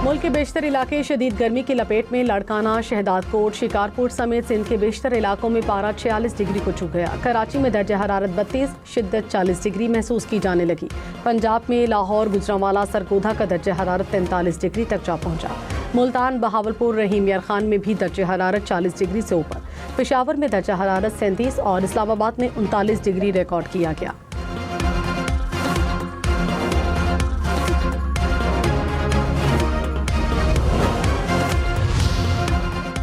मुल्क के बेशतर इलाके शदीद गर्मी की लपेट में। लड़काना, शहदादकोट, शिकारपुर समेत सिंध के बेशतर इलाकों में पारा 46 डिग्री को छू गया। कराची में दर्जा हरारत 32, शिद्दत 40 डिग्री महसूस की जाने लगी। पंजाब में लाहौर, गुजरांवाला, सरगोधा का दर्जा हरारत 43 डिग्री तक जा पहुंचा। मुल्तान, बहावलपुर, रहीम यार खान में भी दर्जा हरारत 40 डिग्री से ऊपर। पेशावर में दर्जा हरारत 37 और इस्लामाबाद में 39 डिग्री रिकॉर्ड किया गया।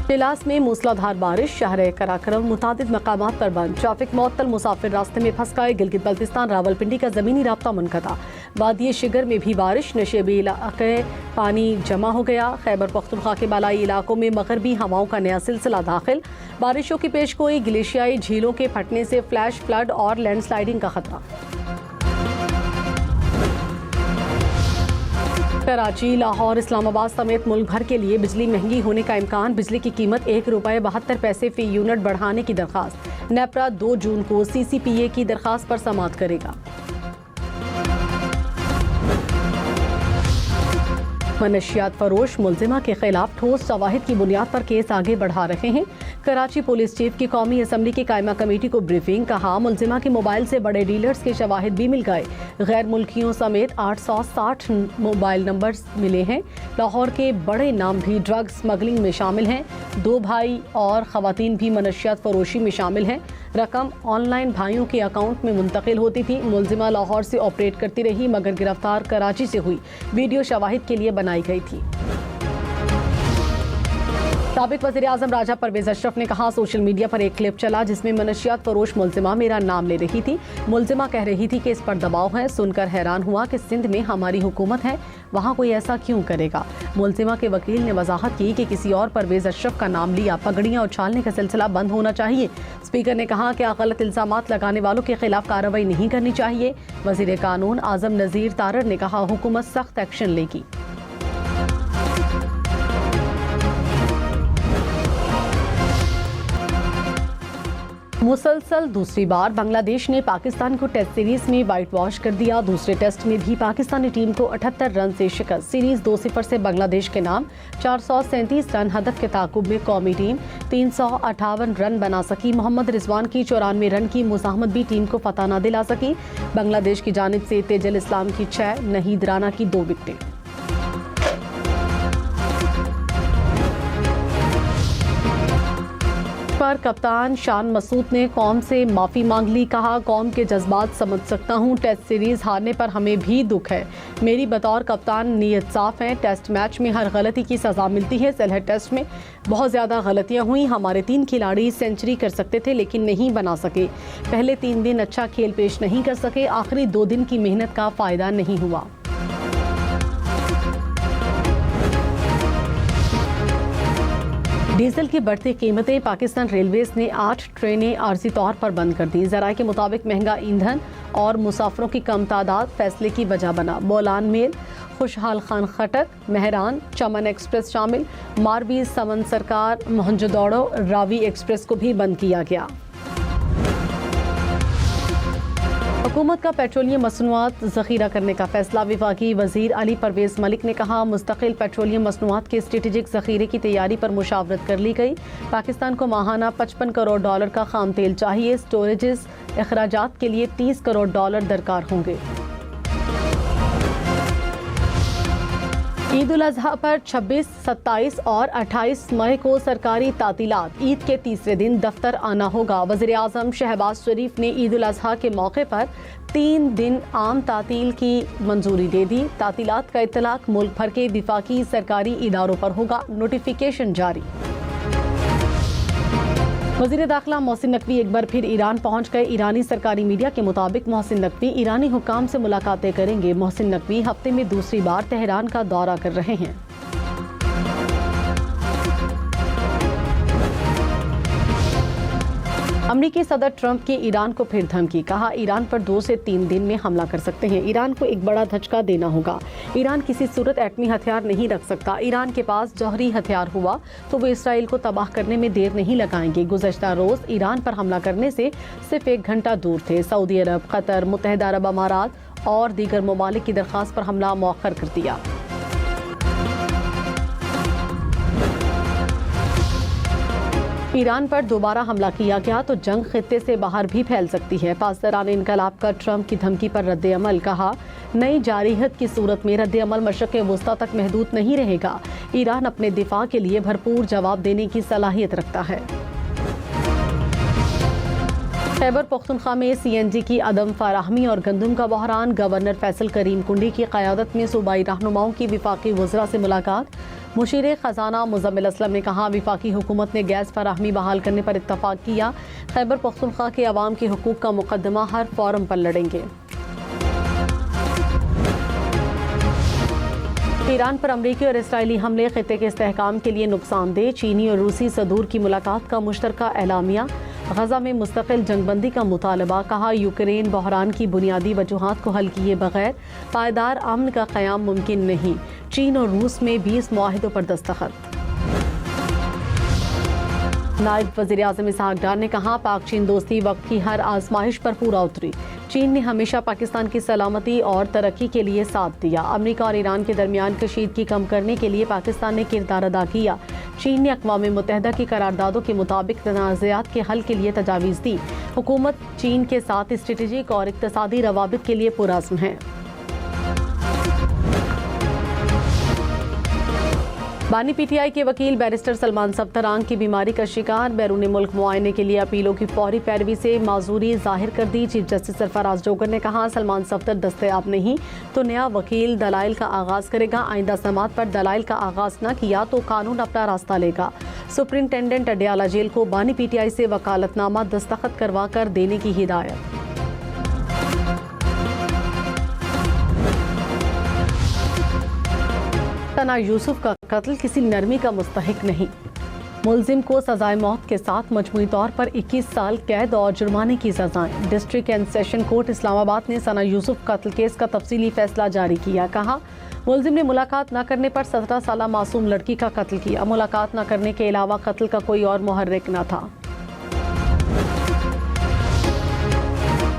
इलास में मूसलाधार बारिश, शहर कराकरम मुतादिद मकामात पर बंद। ट्रैफिक मुअत्तल, मुसाफिर रास्ते में फंस गए। गिलगित बल्तिस्तान रावलपिंडी का ज़मीनी राब्ता मुनक़ता। वादी शिगर में भी बारिश, नशेबी इलाके पानी जमा हो गया। खैबर पख्तूनख्वा के बालाई इलाकों में मगरबी हवाओं का नया सिलसिला दाखिल। बारिशों की पेशगोई, ग्लेशियाई झीलों के फटने से फ्लैश फ्लड और लैंडस्लाइडिंग का खतरा। कराची, लाहौर, इस्लामाबाद समेत मुल्क भर के लिए बिजली महंगी होने का इम्कान। बिजली की कीमत ₹1.72 फी यूनिट बढ़ाने की दरखास्त। नेपरा 2 जून को CCPA की दरखास्त पर समाअत करेगा। मनशियात फरोश मुलजिमा के खिलाफ ठोस शवाहिद की बुनियाद पर केस आगे बढ़ा रहे हैं। कराची पुलिस चीफ की कौमी असम्बली की कायमा कमेटी को ब्रीफिंग। कहा, मुलजिमा के मोबाइल से बड़े डीलर्स के शवाहिद भी मिल गए। गैर मुल्कियों समेत 860 मोबाइल नंबर मिले हैं। लाहौर के बड़े नाम भी ड्रग स्मगलिंग में शामिल हैं। 2 भाई और खवातीन भी मनशियात फरोशी में शामिल हैं। रकम ऑनलाइन भाइयों के अकाउंट में मुंतकिल होती थी। मुलजिमा लाहौर से ऑपरेट करती रही मगर गिरफ्तार कराची से हुई। वीडियो शवाहिद के लिए बनाई गई थी। साबिक वज़ीर आज़म राजा परवेज़ अशरफ ने कहा, सोशल मीडिया पर एक क्लिप चला जिसमें मनशियात फरोश मुलजिमा मेरा नाम ले रही थी। मुलजिमा कह रही थी कि इस पर दबाव है। सुनकर हैरान हुआ कि सिंध में हमारी हुकूमत है, वहाँ कोई ऐसा क्यों करेगा। मुलजिमा के वकील ने वजाहत की कि किसी और परवेज़ अशरफ का नाम लिया। पगड़ियाँ उछालने का सिलसिला बंद होना चाहिए। स्पीकर ने कहा कि गलत इल्ज़ामात लगाने वालों के खिलाफ कार्रवाई नहीं करनी चाहिए। वज़ीर कानून आज़म नज़ीर तारर ने कहा, हुकूमत सख्त एक्शन लेगी। मुसलसल दूसरी बार बांग्लादेश ने पाकिस्तान को टेस्ट सीरीज में वाइट वॉश कर दिया। दूसरे टेस्ट में भी पाकिस्तानी टीम को 78 रन से शिकस्त। सीरीज 2-0 से बांग्लादेश के नाम। 437 रन हदफ के ताकुब में कौमी टीम 358 रन बना सकी। मोहम्मद रिजवान की 94 रन की मुज़ाहमत भी टीम को फतह न दिला सकी। बांग्लादेश की जानिब से तेजल इस्लाम की 6, नहीद राना की 2 विकेटें। पर कप्तान शान मसूद ने कौम से माफ़ी मांग ली। कहा, कौम के जज्बात समझ सकता हूँ। टेस्ट सीरीज हारने पर हमें भी दुख है। मेरी बतौर कप्तान नीयत साफ है। टेस्ट मैच में हर गलती की सज़ा मिलती है। सिलहट टेस्ट में बहुत ज़्यादा गलतियाँ हुई। हमारे 3 खिलाड़ी सेंचुरी कर सकते थे लेकिन नहीं बना सके। पहले 3 दिन अच्छा खेल पेश नहीं कर सके। आखिरी 2 दिन की मेहनत का फ़ायदा नहीं हुआ। डीजल की बढ़ती कीमतें। पाकिस्तान रेलवेज ने 8 ट्रेनें आर्जी तौर पर बंद कर दी। ज़राए के मुताबिक महंगा ईंधन और मुसाफरों की कम तादाद फैसले की वजह बना। बोलान मेल, खुशहाल खान खटक, मेहरान, चमन एक्सप्रेस शामिल। मारवी, समन सरकार, मोहनजोदड़ो, रावी एक्सप्रेस को भी बंद किया गया। हुकूमत का पेट्रोलियम मसनूआत ज़ख़ीरा करने का फैसला। वफाकी वज़ीर अली परवेज़ मलिक ने कहा, मुस्तकिल पेट्रोलियम मसनूआत के स्ट्रेटेजिक ज़ख़ीरे की तैयारी पर मुशावरत कर ली गई। पाकिस्तान को माहाना $55 करोड़ का खाम तेल चाहिए। स्टोरेजेस अखराजात के लिए $30 करोड़ दरकार होंगे। ईद उल अज़हा पर 26, 27 और 28 मई को सरकारी तातीलात। ईद के तीसरे दिन दफ्तर आना होगा। वज़ीर आज़म शहबाज शरीफ ने ईद उल अज़हा के मौके पर 3 दिन आम तातील की मंजूरी दे दी। तातीलात का इत्तलाक मुल्क भर के विफाकी सरकारी इदारों पर होगा। नोटिफिकेशन जारी। वज़ीर दाखिला मोहसिन नकवी एक बार फिर ईरान पहुंच गए। ईरानी सरकारी मीडिया के मुताबिक मोहसिन नकवी ईरानी हुक्काम से मुलाकातें करेंगे। मोहसिन नकवी हफ्ते में दूसरी बार तेहरान का दौरा कर रहे हैं। अमरीकी सदर ट्रंप की ईरान को फिर धमकी। कहा, ईरान पर 2 से 3 दिन में हमला कर सकते हैं। ईरान को एक बड़ा धचका देना होगा। ईरान किसी सूरत एटमी हथियार नहीं रख सकता। ईरान के पास जौहरी हथियार हुआ तो वो इसराइल को तबाह करने में देर नहीं लगाएंगे। गुज़श्ता रोज़ ईरान पर हमला करने से सिर्फ 1 घंटा दूर थे। सऊदी अरब, कतर, मुत्तहिदा अरब अमारात और दीगर ममालिक की दरख्वास्त पर हमला मौखर कर दिया। ईरान पर दोबारा हमला किया गया तो जंग खित्ते से बाहर भी फैल सकती है। पासदारान इनकलाब का ट्रंप की धमकी पर रद्द-ए-अमल। कहा, नई जारियत की सूरत में रद्द-ए-अमल मशरिक़ वुस्ता तक महदूद नहीं रहेगा। ईरान अपने दिफा के लिए भरपूर जवाब देने की सलाहियत रखता है। खैबर पख्तूनख्वा में CNG की अदम फराहमी और गंदम का बहरान। गवर्नर फैसल करीम कुंडी की क़यादत में सूबाई रहनुमाओं की विफाकी वज़रा से मुलाकात। मुशीर ख़जाना मुज़म्मिल असलम ने कहा, विफाकी हुकूमत ने गैस फराहमी बहाल करने पर इत्तफ़ाक़ किया। खैबर पख्तूनख्वा के अवाम के हुकूक़ का मुक़दमा हर फोरम पर लड़ेंगे। ईरान पर अमरीकी और इसराइली हमले खित्ते के इस्तेहकाम के लिए नुकसानदेह। चीनी और रूसी सदूर की मुलाकात का मुश्तरका एलामिया। गजा में मुस्तकिल जंगबंदी का मुतालबा। कहा, यूक्रेन बहरान की बुनियादी वजूहात को हल किए बगैर पायदार अमन का क़याम मुमकिन नहीं। चीन और रूस में 20 मुआहिदों पर दस्तखत। नायब वज़ीर-ए-आज़म इसहाक डार ने कहा, पाक चीन दोस्ती वक्त की हर आजमाइश पर पूरा उतरी। चीन ने हमेशा पाकिस्तान की सलामती और तरक्की के लिए साथ दिया। अमेरिका और ईरान के दरमियान कशीदगी कम करने के लिए पाकिस्तान ने किरदार अदा किया। चीन ने अक़वाम मुत्तहिदा की करारदादों के मुताबिक तनाज़ात के हल के लिए तजावीज़ दी। हुकूमत चीन के साथ स्ट्रेटेजिक और इक़्तिसादी रवाबित के लिए पुरअज़्म है। बानी PTI के वकील बैरिस्टर सलमान सफ्दरान की बीमारी का शिकार। बैरून मुल्क मुआयने के लिए अपीलों की फौरी पैरवी से माजूरी जाहिर कर दी। चीफ जस्टिस सरफराज जोगर ने कहा, सलमान सफ्दर दस्तयाब नहीं तो नया वकील दलाइल का आगाज करेगा। आइंदा समात पर दलाइल का आगाज न किया तो कानून अपना रास्ता लेगा। सुप्रिंटेंडेंट अडयाला जेल को बानी PTI से वकालतनामा दस्तखत करवा कर देने की हिदायत। सना यूसुफ का कत्ल किसी नरमी का मुस्तहिक नहीं। मुलजिम को सजाए मौत के साथ मजमूई तौर पर 21 साल कैद और जुर्माने की सजाएं। District and session court Islamabad ने सना यूसुफ कत्ल केस का तफसीली फैसला जारी किया। कहा, मुलजिम ने मुलाकात न करने पर 17 साला मासूम लड़की का कत्ल किया। मुलाकात न करने के अलावा कत्ल का कोई और मुहर्रिक न था।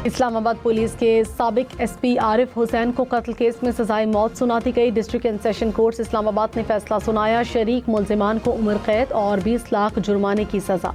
इस्लामाबाद पुलिस के साबिक SP आरिफ हुसैन को कत्ल केस में सजाए मौत सुना दी गई। District and session court Islamabad ने फैसला सुनाया। शरीक मुलजिमान को उम्र कैद और 20 लाख जुर्माने की सजा।